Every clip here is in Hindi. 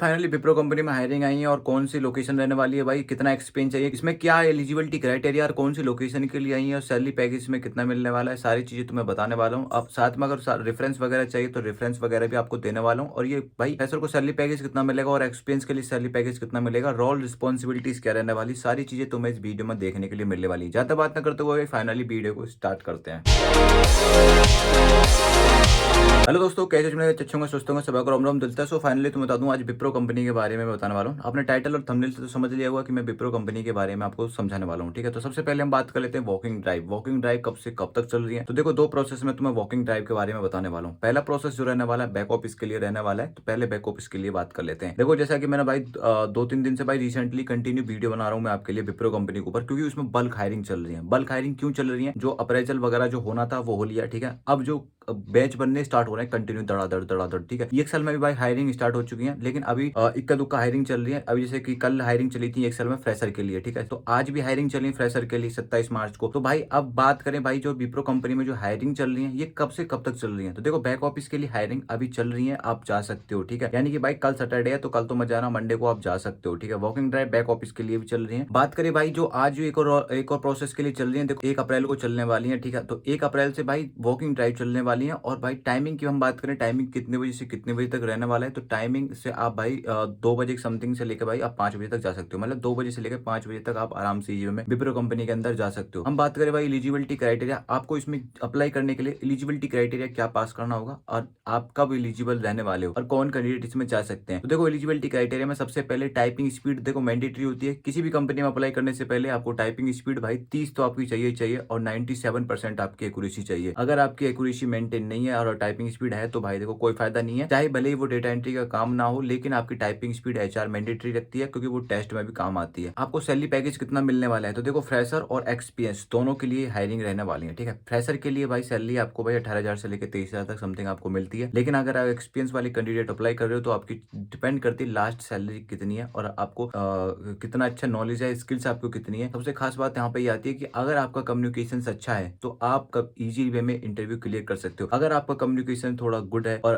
फाइनली विप्रो कंपनी में हायरिंग आई है और कौन सी लोकेशन रहने वाली है भाई, कितना एक्सपीरियंस चाहिए, इसमें क्या एलिजिबिलिटी क्राइटेरिया और कौन सी लोकेशन के लिए आई है और सैलरी पैकेज में कितना मिलने वाला है, सारी चीजें तुम्हें बताने वाला हूँ। अब साथ में अगर रेफरेंस वगैरह चाहिए तो रेफरेंस वगैरह भी आपको देने वाला हूँ। और ये भाई फ्रेशर को सैलरी पैकेज कितना मिलेगा और एक्सपीरियंस के लिए सैलरी पैकेज कितना मिलेगा, रोल रिस्पॉन्सिबिलिटीज क्या रहने वाली, सारी चीजें तुम्हें इस वीडियो में देखने के लिए मिलने वाली है। ज्यादा बात न करते हुए फाइनली वीडियो को स्टार्ट करते हैं। हेलो दोस्तों, कैसे मेरे अच्छे होंगे, स्वस्थ होंगे, सब राम राम दिलता है। सो फाइनली तुम्हें बता दूं आज विप्रो कंपनी के बारे में बताने वाला हूं। आपने टाइटल और थंबनेल से तो समझ लिया होगा कि मैं विप्रो कंपनी के बारे में आपको समझाने वाला हूं। ठीक है, तो सबसे पहले हम बात कर लेते हैं वॉकिंग ड्राइव। वॉकिंग ड्राइव कब से कब तक चल रही है, तो देखो दो प्रोसेस में तुम्हें वॉकिंग ड्राइव के बारे में बताने वाला हूँ। पहला प्रोसेस जो रहने वाला है बैक ऑफिस के लिए रहने वाला है, तो पहले बैक ऑफिस के लिए बात कर लेते हैं। देखो जैसा कि मैंने भाई 2-3 दिन से भाई रिसेंटली कंटिन्यू वीडियो बना रहा हूँ मैं आपके लिए विप्रो कंपनी के ऊपर, क्योंकि उसमें बल्क हायरिंग चल रही है। बल्क हायरिंग क्यों चल रही है, जो अप्रेजल वगैरह जो होना था वो हो लिया। ठीक है, अब जो बैच बनने स्टार्ट हो रहे हैं कंटिन्यू धड़ाधड़ धड़ाधड़। ठीक है, एक्सेल में भी भाई हायरिंग स्टार्ट हो चुकी है, लेकिन अभी इक्का दुक्का हायरिंग चल रही है। अभी जैसे कि कल हायरिंग चली थी एक्सेल में फ्रेशर के लिए। ठीक है, तो आज भी हायरिंग चली फ्रेशर के लिए 27 मार्च को। तो भाई अब बात करें भाई जो विप्रो कंपनी में जो हायरिंग चल रही है ये कब से कब तक चल रही है, तो देखो बैक ऑफिस के लिए हायरिंग अभी चल रही है, आप जा सकते हो। ठीक है, यानी कि भाई कल सैटरडे है तो कल तो मत जाना, मंडे को आप जा सकते हो। ठीक है, वॉकिंग ड्राइव बैक ऑफिस के लिए भी चल रही है। बात करें भाई जो आज जो एक और प्रोसेस के लिए चल रही है, देखो 1 अप्रैल को चलने वाली है। ठीक है, तो 1 अप्रैल से भाई वॉकिंग ड्राइव चलने वाली है। और भाई टाइमिंग की हम बात करें, टाइमिंग कितने बजे से कितने बजे तक रहने वाला है, तो टाइमिंग से आप भाई 2 बजे समथिंग से लेकर भाई आप 5 बजे तक जा सकते हो। मतलब 2 बजे से लेकर 5 बजे तक आप आराम से ये में विप्रो कंपनी के अंदर जा सकते हो। हम बात करें भाई एलिजिबिलिटी क्राइटेरिया, आपको इसमें अप्लाई करने के लिए एलिजिबिलिटी क्राइटेरिया क्या पास करना होगा और आप कब एलिजिबल रहने वाले हो और कौन कैंडिडेट इसमें जा सकते हैं। तो देखो एलिजिबिलिटी क्राइटेरिया में सबसे पहले टाइपिंग स्पीड देखो मैंडेटरी होती है। किसी भी कंपनी में अप्लाई करने से पहले आपको टाइपिंग स्पीड भाई 30 तो आपकी चाहिए और 97% आपकी एक्यूरेसी चाहिए। अगर आपकी एक्यूरेसी मेंटेन नहीं है और टाइपिंग स्पीड है तो भाई देखो कोई फायदा नहीं है, चाहे भले ही वो डेटा एंट्री का काम ना हो, लेकिन आपकी टाइपिंग स्पीड एचआर मैंडेटरी रखती है, क्योंकि वो टेस्ट में भी काम आती है। आपको सैलरी पैकेज कितना मिलने वाला है, तो देखो फ्रेशर और एक्सपीरियंस दोनों के लिए हायरिंग रहने वाली है। ठीक है, फ्रेशर के लिए भाई सैलरी आपको भाई 18,000 से लेकर 23,000 तक समथिंग आपको मिलती है। लेकिन अगर आप एक्सपीरियंस वाले कैंडिडेट अप्लाई कर रहे हो तो आपकी डिपेंड करती है लास्ट सैलरी कितनी है और आपको कितना अच्छा नॉलेज है, स्किल्स आपको कितनी है। सबसे खास बात यहाँ पे ये आती है कि अगर आपका कम्युनिकेशन अच्छा है तो आप इजी वे में इंटरव्यू क्लियर कर सकते हो। अगर आपका कम्युनिकेशन थोड़ा गुड है और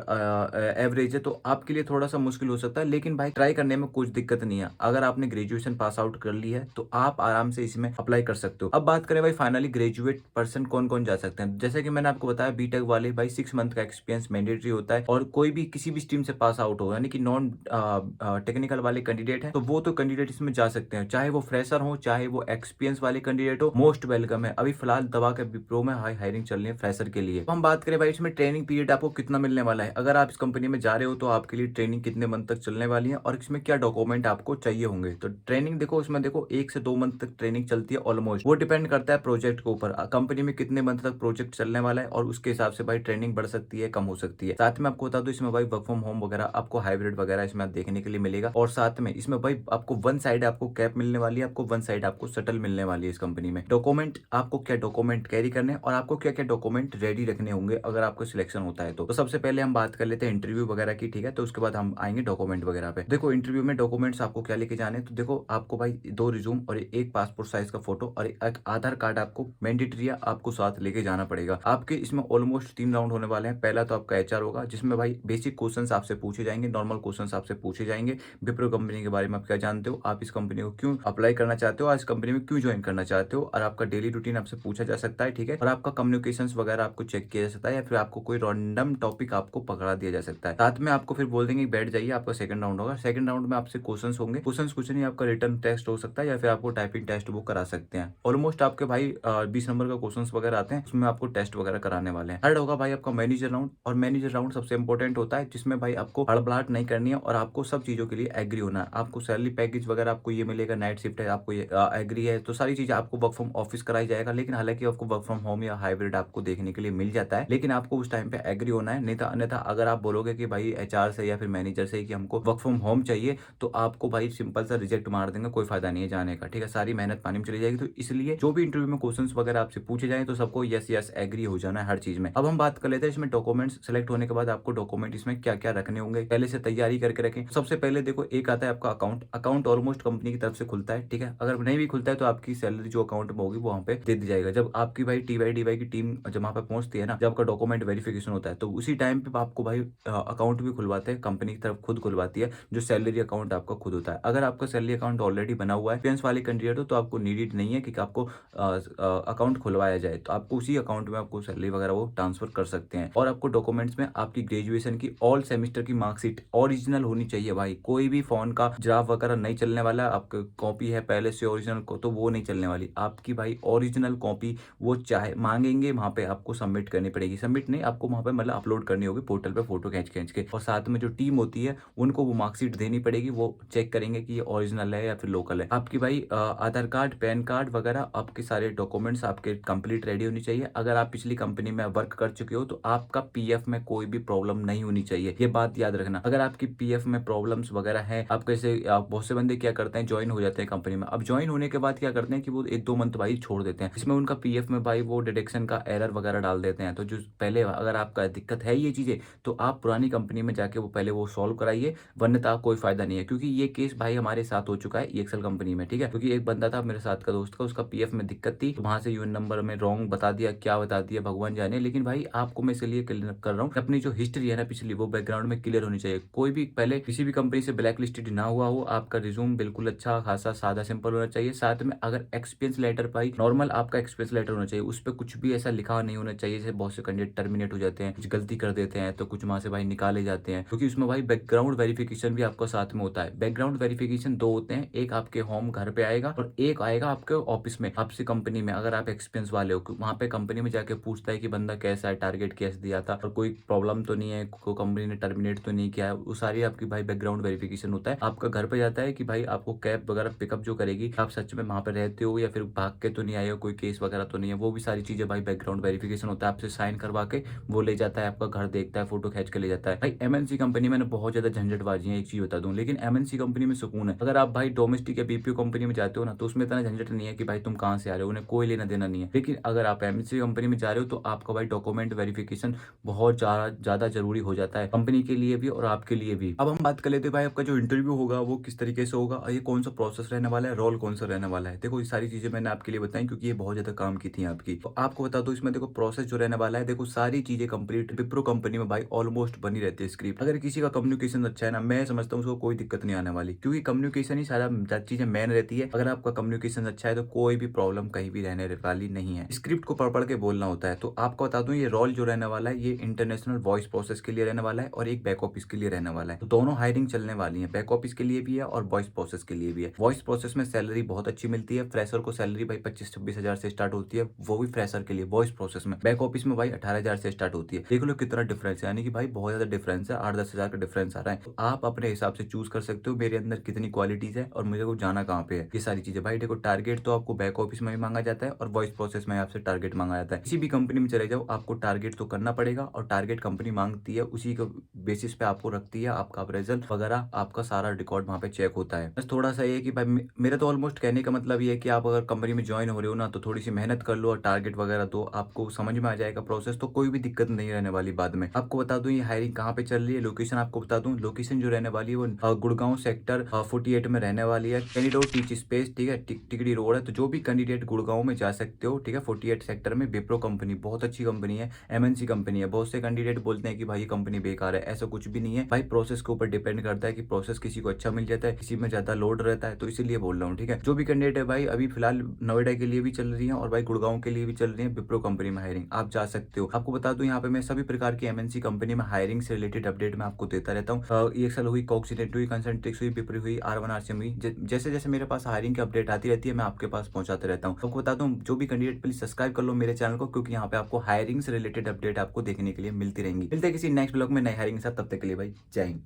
एवरेज है तो आपके लिए थोड़ा सा मुश्किल हो सकता है, लेकिन भाई ट्राई करने में कुछ दिक्कत नहीं है। अगर आपने ग्रेजुएशन पास आउट कर ली है तो आप आराम से इसमें अप्लाई कर सकते हो। अब बात करें भाई फाइनली ग्रेजुएट पर्सन कौन कौन जा सकते हैं, जैसे कि मैंने आपको बताया बीटेक वाले भाई 6 मंथ का एक्सपीरियंस मैंडेटरी होता है, और कोई भी किसी भी स्ट्रीम से पास आउट हो, यानी कि नॉन टेक्निकल वाले कैंडिडेट है तो वो तो कैंडिडेट इसमें जा सकते हैं, चाहे वो फ्रेशर हो चाहे वो एक्सपीरियंस वाले कैंडिडेट हो, मोस्ट वेलकम है। अभी फिलहाल दवा के विप्रो में हायरिंग चल रही है फ्रेशर के लिए। हम बात करें भाई इसमें ट्रेनिंग पीरियड आपको कितना मिलने वाला है, अगर आप इस कंपनी में जा रहे हो तो आपके लिए ट्रेनिंग कितने मंथ तक चलने वाली है और इसमें क्या डॉक्यूमेंट आपको चाहिए होंगे। तो ट्रेनिंग देखो इसमें देखो 1 से 2 मंथ तक ट्रेनिंग चलती है ऑलमोस्ट, वो डिपेंड करता है प्रोजेक्ट के ऊपर, कंपनी में कितने मंथ तक प्रोजेक्ट चलने वाला है और उसके हिसाब से भाई ट्रेनिंग बढ़ सकती है कम हो सकती है। साथ में आपको बता दो इसमें भाई वर्क फ्रॉम होम वगैरह आपको हाइब्रिड वगैरह इसमें देखने के लिए मिलेगा, और साथ में इसमें भाई आपको वन साइड आपको कैप मिलने वाली है, आपको वन साइड आपको शटल मिलने वाली है इस कंपनी में। डॉक्यूमेंट आपको क्या डॉक्यूमेंट कैरी करने और आपको क्या क्या डॉक्यूमेंट रेडी रखने होंगे अगर आपको सिलेक्शन होता है तो सबसे पहले हम बात कर लेते हैं इंटरव्यू वगैरह की। ठीक है, तो उसके बाद हम आएंगे डॉक्यूमेंट वगैरह पे। देखो इंटरव्यू में डॉक्यूमेंट्स आपको क्या लेके जाने, तो देखो आपको भाई 2 रिज्यूम और एक पासपोर्ट साइज का फोटो और एक आधार कार्ड आपको मैंडेटरी आपको साथ लेके जाना पड़ेगा। आपके इसमें ऑलमोस्ट 3 राउंड होने वाले हैं। पहला तो आपका एचआर होगा जिसमें भाई बेसिक क्वेश्चंस आपसे पूछे जाएंगे, नॉर्मल क्वेश्चंस आपसे पूछे जाएंगे, विप्रो कंपनी के बारे में आप क्या जानते हो, आप इस कंपनी को क्यों अप्लाई करना चाहते हो, आज कंपनी में क्यों ज्वाइन करना चाहते हो, और आपका डेली रूटीन आपसे पूछा जा सकता है। ठीक है, और आपका कम्युनिकेशन वगैरह आपको चेक किया जा सकता है, या फिर आपको कोई रैंडम टॉपिक आपको पकड़ा दिया जा सकता है। साथ में आपको फिर बोल देंगे बैठ जाइए, आपका सेकंड राउंड होगा। सेकंड राउंड में आपसे क्वेश्चंस होंगे, क्वेश्चंस कुछ नहीं, आपका रिटर्न टेस्ट हो सकता है या फिर आपको टाइपिंग टेस्ट वो करा सकते हैं। ऑलमोस्ट आपके भाई 20 नंबर का क्वेश्चंस वगैरह आते हैं, उसमें आपको टेस्ट वगैरह कराने वाले हैं। थर्ड होगा भाई आपका मैनेजर राउंड, और मैनेजर राउंड सबसे इंपॉर्टेंट होता है जिसमें भाई आपको हड़बड़ाहट नहीं करनी है और आपको सब चीजों के लिए एग्री होना है। आपको सैलरी पैकेज वगैरह आपको ये मिलेगा, नाइट शिफ्ट है आपको ये एग्री है, तो सारी चीजें आपको वर्क फ्रॉम ऑफिस कराई जाएगा, लेकिन हालांकि आपको वर्क फ्रॉम होम या हाइब्रिड आपको देखने के लिए मिल जाता है, लेकिन आपको उस टाइम पे एग्री होना है। नहीं तो अन्यथा अगर आप बोलोगे कि भाई एचआर से या फिर मैनेजर से कि हमको वर्क फ्रॉम होम चाहिए, तो आपको भाई सिंपल सा रिजेक्ट मार देंगे, कोई फायदा नहीं है जाने का। ठीक है, सारी मेहनत पानी में चली जाएगी। तो इसलिए जो भी इंटरव्यू में क्वेश्चन वगैरह आपसे पूछे जाए तो सबको यस यस एग्री हो जाना है हर चीज में। अब हम बात कर लेते हैं इसमें डॉक्यूमेंट्स सेलेक्ट होने के बाद आपको डॉक्यूमेंट इसमें क्या क्या रखने होंगे, पहले से तैयारी करके रखें। सबसे पहले देखो एक आता है आपका अकाउंट। अकाउंट ऑलमोस्ट कंपनी की तरफ से खुलता है। ठीक है, अगर नहीं भी खुलता है तो आपकी सैलरी जो अकाउंट में होगी वो वहाँ पे दे दी जाएगा। जब आपकी भाई टीवाई डीवाई की टीम जब वहाँ पे पहुंचती है ना, जब आपका डॉक्यूमेंट वेरिफिकेशन होता है, तो उसी टाइम पे आपको भाई अकाउंट भी खुलवाते हैं, कंपनी की तरफ खुद खुलवाती है, जो सैलरी अकाउंट आपका खुद होता है। अगर आपका सैलरी अकाउंट ऑलरेडी बना हुआ है, एक्सपीरियंस वाले कैंडिडेट हो, तो आपको नीडेड नहीं है कि आपको अकाउंट खुलवाया जाए, तो आपको उसी अकाउंट में आपको सैलरी वगैरह वो ट्रांसफर कर सकते हैं। और आपको डॉक्यूमेंट्स में आपकी ग्रेजुएशन की ऑल सेमेस्टर की मार्कशीट ओरिजिनल होनी चाहिए भाई। कोई भी फोन का ड्राफ्ट वगैरह नहीं चलने वाला, आपकी कॉपी है पहले से ओरिजिनल को, तो वो नहीं चलने वाली। आपकी भाई ओरिजिनल कॉपी वो चाहे मांगेंगे, वहां पे आपको सबमिट करनी पड़ेगी। सबमिट नहीं, आपको वहां पे मतलब अपलोड करनी होगी पोर्टल पे, फोटो खींच खींच के। और साथ में जो टीम होती है उनको वो मार्कशीट देनी पड़ेगी, वो चेक करेंगे कि ये ओरिजिनल है या फिर लोकल है। आपकी भाई आधार कार्ड, पैन कार्ड वगैरह, आपके सारे डॉक्यूमेंट्स आपके कंप्लीट रेडी होनी चाहिए। अगर आप पिछली कंपनी में वर्क कर चुके हो तो आपका पीएफ में कोई भी प्रॉब्लम नहीं होनी चाहिए, ये बात याद रखना। अगर आपकी पीएफ में प्रॉब्लम्स वगैरह है, आप कैसे बहुत से बंदे क्या करते हैं, ज्वाइन हो जाते हैं कंपनी में। अब ज्वाइन होने के बाद क्या करते हैं कि वो 1-2 मंथ भाई छोड़ देते हैं, इसमें उनका पीएफ में भाई वो डिडक्शन का एरर वगैरह डाल देते हैं। तो जो पहले अगर आपका दिक्कत है ये चीजें, तो आप पुरानी कंपनी में जाके वो पहले वो सॉल्व कराइए, वरना कोई फायदा नहीं है। क्योंकि ये केस भाई हमारे साथ हो चुका है ईएक्सएल कंपनी में, ठीक है। क्योंकि एक बंदा था मेरे साथ का दोस्त का, उसका पीएफ में दिक्कत थी, तो वहां से यूएन नंबर में रॉन्ग बता दिया, क्या बता दिया भगवान जाने। लेकिन भाई आपको मैं इसलिए क्लियर कर रहा हूँ, अपनी जो हिस्ट्री है ना पिछली, वो बैकग्राउंड में क्लियर होनी चाहिए। कोई भी पहले किसी भी कंपनी से ब्लैक लिस्टेड ना हुआ हो, आपका रिज्यूम बिल्कुल अच्छा खासा सादा सिंपल होना चाहिए। साथ में अगर एक्सपीरियंस लेटर भाई नॉर्मल आपका एक्सपीरियंस लेटर होना चाहिए, उस पर कुछ भी ऐसा लिखा नहीं होना चाहिए। जैसे बहुत से कैंडिडेट टर्मिनेट हो जाते हैं, कुछ गलती कर देते हैं, तो कुछ वहां से भाई निकाले जाते हैं, क्योंकि उसमें भाई बैकग्राउंड वेरिफिकेशन भी आपका साथ में होता है। बैकग्राउंड वेरिफिकेशन दो होते हैं, एक आपके होम घर पे आएगा और एक आएगा आपके ऑफिस में, आपसे कंपनी में। अगर आप एक्सपीरियंस वाले हो, वहां पे कंपनी में जाके पूछता है कि बंदा कैसा है, टारगेट कैसे दिया था, और कोई प्रॉब्लम तो नहीं है, को कंपनी ने टर्मिनेट तो नहीं किया है, वो सारी आपकी भाई बैकग्राउंड वेरिफिकेशन होता है। आपका घर पे जाता है कि भाई आपको कैब वगैरह पिकअप जो करेगी, आप सच में वहां पे रहते हो या फिर भाग के तो नहीं आए हो, कोई केस वगैरह तो नहीं है, वो भी सारी चीजें भाई बैकग्राउंड वेरिफिकेशन होता है। आपसे साइन करवा के वो ले जाता है, आपका घर देखता है, फोटो खींच के ले जाता है। भाई एमएनसी कंपनी में बहुत ज्यादा झंझटबाजी है, एक चीज बता दूं, लेकिन एमएनसी कंपनी में सुकून है। अगर आप भाई डोमेस्टिक या बीपीओ कंपनी में जाते हो ना, तो उसमें इतना झंझट नहीं है कि भाई तुम कहाँ से आ रहे हो, उन्हें कोई लेना देना नहीं है। लेकिन अगर आप एमएनसी कंपनी में जा रहे हो, तो आपका भाई डॉक्यूमेंट वेरिफिकेशन बहुत ज्यादा जरूरी हो जाता है, कंपनी के लिए भी और आपके लिए भी। अब हम बात कर लेते हैं भाई आपका जो इंटरव्यू होगा वो किस तरीके से होगा, ये कौन सा प्रोसेस रहने वाला है, रोल कौन सा रहने वाला है। देखो ये सारी चीजें मैंने आपके लिए बताई, क्योंकि ये बहुत ज्यादा काम की थी आपकी। तो आपको बता दो इसमें देखो प्रोसेस जो रहने वाला है, देखो सारी चीजें कंप्लीट विप्रो कंपनी में भाई ऑलमोस्ट बनी रहती है स्क्रिप्ट। अगर किसी का कम्युनिकेशन अच्छा है ना, मैं समझता हूँ उसको कोई दिक्कत नहीं आने वाली, क्योंकि कम्युनिकेशन ही सारा चीजें मेन रहती है। अगर आपका कम्युनिकेशन अच्छा है तो कोई भी प्रॉब्लम कहीं भी रहने वाली नहीं है। स्क्रिप्ट को पढ़ पढ़ के बोलना होता है। तो आपको बता दूं ये रोल जो रहने वाला है, ये इंटरनेशनल वॉइस प्रोसेस के लिए रहने वाला है और एक बैक ऑफिस के लिए रहने वाला है। तो दोनों हायरिंग चलने वाली है, बैक ऑफिस के लिए भी है और वॉइस प्रोसेस के लिए भी है। वॉइस प्रोसेस में सैलरी बहुत अच्छी मिलती है, फ्रेशर को सैलरी भाई 25-26 हजार से स्टार्ट होती है, वो भी फ्रेशर के लिए वॉइस प्रोसेस में। बैक ऑफिस में भाई 18 हजार से स्टार्ट होती है। देख लो कितना डिफरेंस है, यानी कि भाई बहुत ज्यादा डिफरेंस है, 8-10 हजार का डिफरेंस आ रहा है। तो आप अपने हिसाब से चूज कर सकते हो मेरे अंदर कितनी क्वालिटीज है और मुझे को जाना कहाँ पे है, ये सारी चीजें। भाई देखो टारगेट तो आपको बैक ऑफिस में भी मांगा जाता है और वॉइस प्रोसेस में आपसे टारगेट मांगा जाता है। किसी भी कंपनी में चले जाओ, आपको टारगेट तो करना पड़ेगा, और टारगेट कंपनी मांगती है, उसी के बेसिस पे आपको रखती है। आपका अप्रेजल वगैरह, आपका सारा रिकॉर्ड वहाँ पे चेक होता है। बस थोड़ा सा ये कि भाई मेरा तो ऑलमोस्ट कहने का मतलब ये है कि आप अगर कंपनी में ज्वाइन हो रहे हो ना, तो थोड़ी सी मेहनत कर लो और टारगेट वगैरह दो, आपको समझ में आ जाएगा प्रोसेस, तो कोई भी दिक्कत नहीं रहने वाली बाद में। आपको बता दूं ये हायरिंग कहाँ पे चल रही है, लोकेशन आपको बता दूं, लोकेशन जो रहने वाली है वो गुड़गांव सेक्टर 48 में रहने वाली है। कैंडिडेट टीच स्पेस, ठीक है, टिकड़ी रोड है। तो जो भी कैंडिडेट गुड़गांव में जा सकते हो, ठीक है। 48 सेक्टर में विप्रो कंपनी बहुत अच्छी कंपनी है, एमएनसी कंपनी है। बहुत से कैंडिडेट बोलते हैं कि भाई ये कंपनी बेकार है, ऐसा कुछ भी नहीं है भाई। प्रोसेस के ऊपर डिपेंड करता है कि प्रोसेस किसी को अच्छा मिल जाता है, किसी में ज्यादा लोड रहता है, तो इसीलिए बोल रहा हूँ, ठीक है। जो भी कैंडिडेट है भाई, अभी फिलहाल नोएडा के लिए भी चल रही है और भाई गुड़गांव के लिए भी चल रही है विप्रो कंपनी में हायरिंग, आप जा सकते हो। आपको बता दूं यहाँ पे मैं सभी प्रकार की एमएनसी कंपनी में हायरिंग से रिलेटेड अपडेट मैं आपको देता रहता हूँ। ईएक्सएल हुई, कॉक्सीडेंट हुई, कंसल्टेक्स हुई, विप्रो हुई, R1 RCM हुई, जैसे जैसे मेरे पास हायरिंग की अपडेट आती रहती है, मैं आपके पास पहुंचाते रहता हूँ। आपको बता दूं जो भी कैंडिडेट प्लीज सब्सक्राइब कर लो मेरे चैनल को, क्योंकि यहाँ पे आपको हायरिंग से रिलेटेड अपडेट आपको देखने के लिए मिलती रहेंगी। मिलते हैं किसी नेक्स्ट ब्लॉग में नई हायरिंग के साथ, तब तक के लिए भाई जय हिंद।